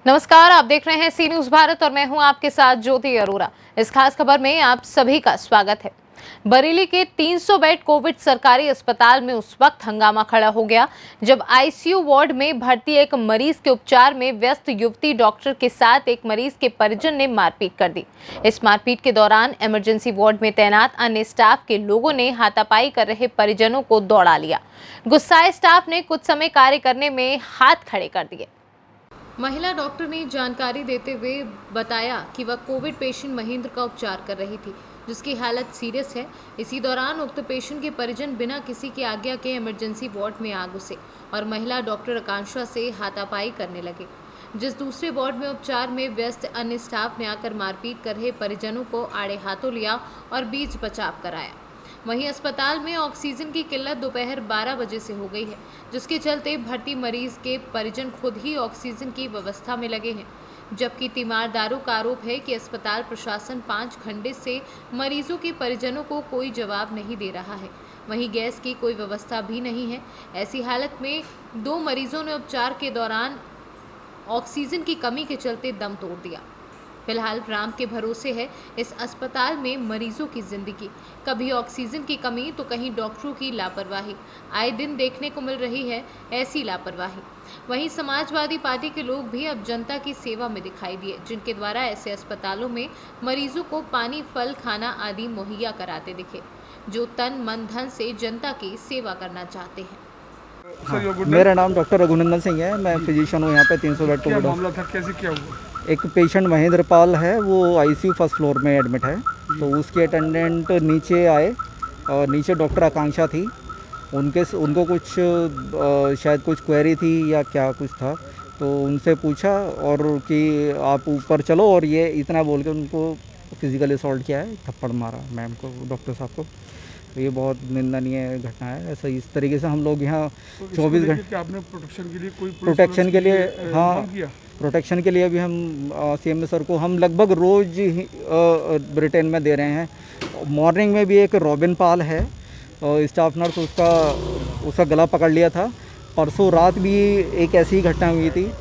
नमस्कार, आप देख रहे हैं सी न्यूज भारत और मैं हूं आपके साथ ज्योति अरोरा। इस खास खबर में आप सभी का स्वागत है। बरेली के 300 बेड कोविड सरकारी अस्पताल में उस वक्त हंगामा खड़ा हो गया जब आईसीयू वार्ड में भर्ती एक मरीज के उपचार में व्यस्त युवती डॉक्टर के साथ एक मरीज के परिजन ने मारपीट कर दी। इस मारपीट के दौरान इमरजेंसी वार्ड में तैनात अन्य स्टाफ के लोगों ने हाथापाई कर रहे परिजनों को दौड़ा लिया। गुस्साए स्टाफ ने कुछ समय कार्य करने में हाथ खड़े कर दिए। महिला डॉक्टर ने जानकारी देते हुए बताया कि वह कोविड पेशेंट महेंद्र का उपचार कर रही थी, जिसकी हालत सीरियस है। इसी दौरान उक्त पेशेंट के परिजन बिना किसी की आज्ञा के इमरजेंसी वार्ड में आ घुसे और महिला डॉक्टर आकांक्षा से हाथापाई करने लगे, जिस दूसरे वार्ड में उपचार में व्यस्त अन्य स्टाफ ने आकर मारपीट कर रहे परिजनों को आड़े हाथों लिया और बीच बचाव कराया। वहीं अस्पताल में ऑक्सीजन की किल्लत दोपहर 12 बजे से हो गई है, जिसके चलते भर्ती मरीज के परिजन खुद ही ऑक्सीजन की व्यवस्था में लगे हैं। जबकि तीमारदारों का आरोप है कि अस्पताल प्रशासन 5 घंटे से मरीजों के परिजनों को कोई जवाब नहीं दे रहा है। वहीं गैस की कोई व्यवस्था भी नहीं है। ऐसी हालत में 2 मरीजों ने उपचार के दौरान ऑक्सीजन की कमी के चलते दम तोड़ दिया। फिलहाल राम के भरोसे है इस अस्पताल में मरीजों की जिंदगी। कभी ऑक्सीजन की कमी तो कहीं डॉक्टरों की लापरवाही आए दिन देखने को मिल रही है। ऐसी लापरवाही वहीं समाजवादी पार्टी के लोग भी अब जनता की सेवा में दिखाई दिए, जिनके द्वारा ऐसे अस्पतालों में मरीजों को पानी, फल, खाना आदि मुहैया कराते दिखे, जो तन मन धन से जनता की सेवा करना चाहते हैं। हाँ, मेरा नाम डॉक्टर रघुनंदन सिंह है। मैं फिजिशियन हूँ यहाँ पे 300 बेड कोविड। मामला था, कैसे क्या हुआ? एक पेशेंट महेंद्र पाल है, वो आईसीयू फर्स्ट फ्लोर में एडमिट है। तो उसके अटेंडेंट नीचे आए और नीचे डॉक्टर आकांक्षा थी। उनको कुछ शायद कुछ क्वेरी थी या क्या कुछ था, तो उनसे पूछा और कि आप ऊपर चलो, और ये इतना बोल के उनको फिजिकल असॉल्ट किया है, थप्पड़ मारा मैम को, डॉक्टर साहब को। तो ये बहुत निंदनीय घटना है। ऐसा इस तरीके से हम लोग यहाँ 24 घंटे आपने प्रोटेक्शन के लिए कोई प्रोटेक्शन के लिए हाँ किया? प्रोटेक्शन के लिए भी हम सीएम सर को हम लगभग रोज़ ब्रिटेन में दे रहे हैं। मॉर्निंग में भी एक रॉबिन पाल है स्टाफ नर्स, उसका गला पकड़ लिया था। परसों रात भी एक ऐसी ही घटना हुई थी।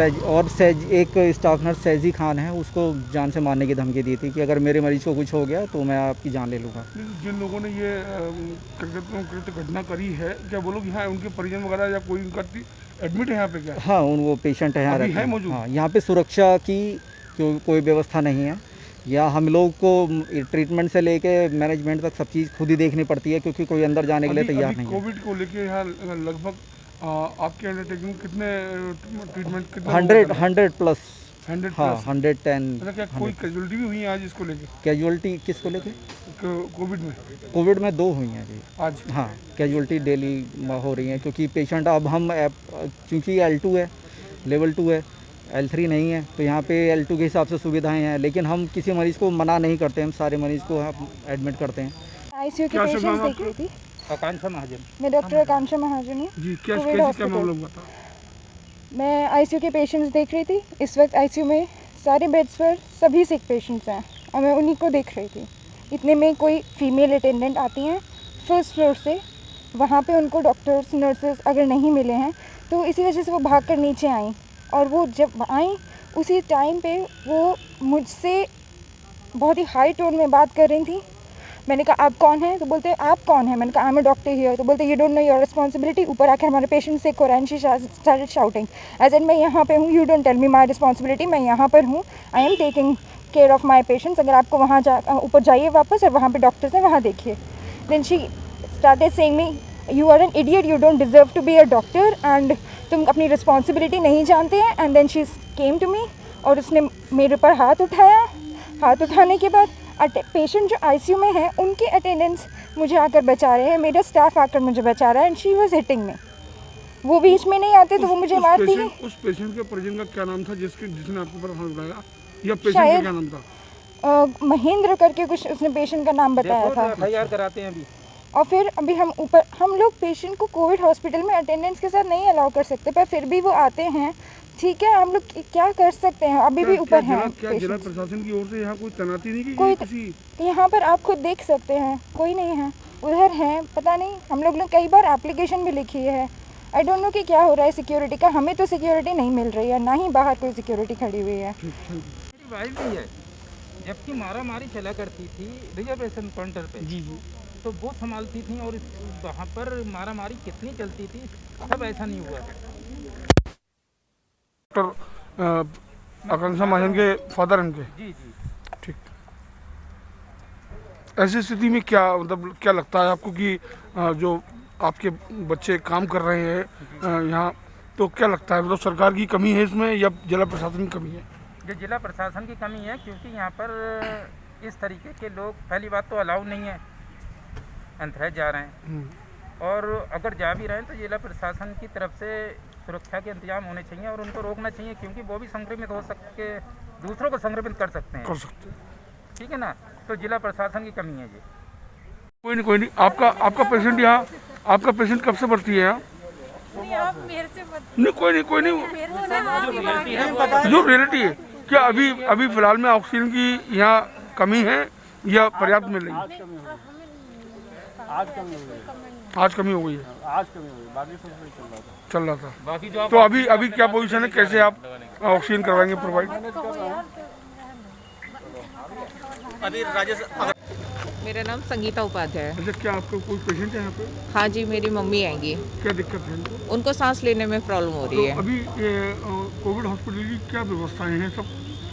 एक स्टाफ नर्स सैजी खान है, उसको जान से मारने की धमकी दी थी कि अगर मेरे मरीज को कुछ हो गया तो मैं आपकी जान ले लूँगा। जिन लोगों ने ये घटना करी है, क्या वो लोग यहाँ उनके परिजन वगैरह या कोई उनका एडमिट है यहाँ पे क्या? हाँ, वो पेशेंट है यहाँ रहते हैं मौजूद। हाँ, यहाँ पे सुरक्षा की कोई व्यवस्था नहीं है। या हम लोग को ट्रीटमेंट से लेके मैनेजमेंट तक सब चीज़ खुद ही देखनी पड़ती है, क्योंकि कोई अंदर जाने के लिए तैयार नहीं है। कोविड को लेके यहाँ लगभग आपके अंडरटेकिंग कितने ट्रीटमेंट 100 प्लस 100 हाँ, प्लस 110। क्या कोई कैजुअलिटी भी हुई है आज इसको लेके? कैजुअलिटी किसको लेके? कोविड में 2 हुई हैं अभी आज। हाँ, कैजुअलिटी डेली हो रही है, क्योंकि पेशेंट अब हम क्योंकि L2 है, लेवल 2 है, L3 नहीं है, तो यहाँ पे L2 के हिसाब से सुविधाएं हैं। लेकिन हम किसी मरीज़ को मना नहीं करते, हम सारे मरीज़ को हम एडमिट करते हैं। आईसीयू के पेशेंट्स देख रही थी। आकांक्षा महाजन। मैं डॉक्टर आकांक्षा महाजन हूँ। जी, क्या मामला हुआ था? मैं आईसीयू के पेशेंट्स देख रही थी। इस वक्त आईसीयू में सारे बेड्स पर सभी सिक पेशेंट्स हैं और मैं उन्हीं को देख रही थी। इतने में कोई फीमेल अटेंडेंट आती हैं फर्स्ट फ्लोर से। वहाँ पे उनको डॉक्टर्स, नर्सेज अगर नहीं मिले हैं तो इसी वजह से वो भाग कर नीचे आईं, और वो जब आई उसी टाइम पे वो मुझसे बहुत ही हाई टोन में बात कर रही थी। मैंने कहा आप कौन हैं? तो बोलते आप कौन हैं? मैंने कहा I am a doctor here. तो बोलते you don't know your responsibility. ऊपर आकर हमारे पेशेंट से कोरैन she started shouting as an मैं यहाँ पे हूँ, you don't tell me my responsibility. मैं यहाँ पर हूँ, I am taking care of my patients. अगर आपको वहाँ ऊपर जाइए वापस और वहाँ पे डॉक्टर्स हैं, वहाँ देखिए। Then she started saying me you are an idiot, you don't deserve to be a doctor and तुम अपनी रिस्पॉन्सिबिलिटी नहीं जानते हैं। And then she came to me और उसने मेरे ऊपर हाथ उठाया। हाथ उठाने के बाद पेशेंट जो आईसीयू में है उनके अटेंडेंट्स मुझे आकर बचा रहे हैं, मेरा स्टाफ आकर मुझे बचा रहा है। And she was hitting me. वो बीच में नहीं आते तो वो मुझे मारती है। उस पेशेंट के परिजन का क्या नाम था जिसने आपके ऊपर हाथ उठाया, या पेशेंट का क्या नाम था? महेंद्र करके कुछ उसने पेशेंट का नाम बताया था। तैयार कराते हैं अभी। और फिर अभी हम लोग पेशेंट को कोविड हॉस्पिटल में अटेंडेंस के साथ नहीं अलाउ कर सकते, पर फिर भी वो आते हैं। ठीक है, हम लोग क्या कर सकते हैं, अभी भी ऊपर हैं। क्या जिला प्रशासन की ओर से यहाँ कोई तैनाती नहीं की कोई किसी? यहाँ पर आप खुद देख सकते हैं, कोई नहीं है। उधर हैं, पता नहीं। हम लोग ने कई बार एप्लीकेशन भी लिखी है, आई डोंट नो कि क्या हो रहा है सिक्योरिटी का, हमें तो सिक्योरिटी नहीं मिल रही है, ना ही बाहर कोई सिक्योरिटी खड़ी हुई है। मेरी वाइफ भी है, जबकि मारा मारी चला करती थी रिजर्वेशन काउंटर पे जी जी। तो वो संभालती थी और वहाँ पर मारा मारी कितनी चलती थी, तब ऐसा नहीं हुआ। डॉक्टर आकांक्षा महाजन के फादर इनके। जी जी। ठीक। ऐसी स्थिति में क्या मतलब क्या लगता है आपको कि जो आपके बच्चे काम कर रहे हैं यहाँ, तो क्या लगता है मतलब सरकार की कमी है इसमें या जिला प्रशासन की कमी है? ये जिला प्रशासन की कमी है, क्योंकि यहाँ पर इस तरीके के लोग पहली बात तो अलाउ नहीं है, अंतरज जा रहे हैं, और अगर जा भी रहे हैं तो जिला प्रशासन की तरफ से सुरक्षा के इंतजाम होने चाहिए और उनको रोकना चाहिए, क्योंकि वो भी संक्रमित हो सकते, दूसरों को संक्रमित कर सकते हैं। कर सकते हैं। ठीक है ना, तो जिला प्रशासन की कमी है ये। कोई नहीं। आपका पेशेंट यहाँ, आपका पेशेंट कब से भर्ती है यहाँ? नहीं कोई नहीं जो रियलिटी है, क्या अभी फिलहाल में ऑक्सीजन की यहाँ कमी है या पर्याप्त मिल रही है? आज कमी हो गई है। बाकी सब सही चल रहा था। तो अभी क्या पोजीशन है, कैसे आप ऑक्सीजन करवाएंगे प्रोवाइड? अभी राजेश। मेरा नाम संगीता उपाध्याय है। अच्छा, क्या आपका कोई पेशेंट है यहाँ पे? हाँ जी, मेरी मम्मी आएंगी, क्या दिक्कत है इनको? उनको सांस लेने में प्रॉब्लम हो रही तो है। अभी कोविड हॉस्पिटल की क्या व्यवस्थाएं हैं? सब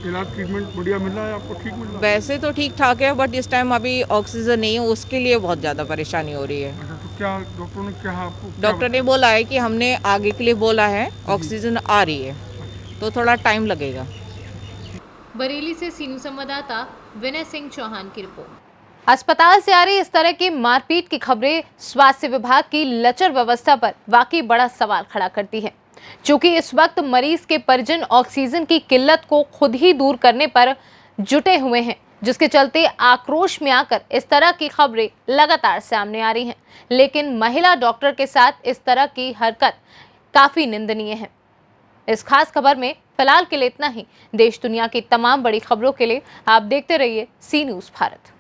इलाज ट्रीटमेंट बढ़िया मिल रहा है आपको? ठीक मिल रहा है? वैसे तो ठीक ठाक है, बट इस टाइम अभी ऑक्सीजन नहीं है, उसके लिए बहुत ज़्यादा परेशानी हो रही है। अच्छा, तो क्या डॉक्टर ने क्या आपको डॉक्टर ने बोला है कि हमने आगे के लिए बोला है, ऑक्सीजन आ रही है, तो थोड़ा टाइम लगेगा। बरेली से सीनू संवाददाता विनय सिंह चौहान की रिपोर्ट। अस्पताल से आ रही इस तरह की मारपीट की खबरें स्वास्थ्य विभाग की लचर व्यवस्था पर वाकई बड़ा सवाल खड़ा करती है, क्योंकि इस वक्त मरीज के परिजन ऑक्सीजन की किल्लत को खुद ही दूर करने पर जुटे हुए हैं, जिसके चलते आक्रोश में आकर इस तरह की खबरें लगातार सामने आ रही हैं। लेकिन महिला डॉक्टर के साथ इस तरह की हरकत काफी निंदनीय है। इस खास खबर में फिलहाल के लिए इतना ही। देश दुनिया की तमाम बड़ी खबरों के लिए आप देखते रहिए सी न्यूज़ भारत।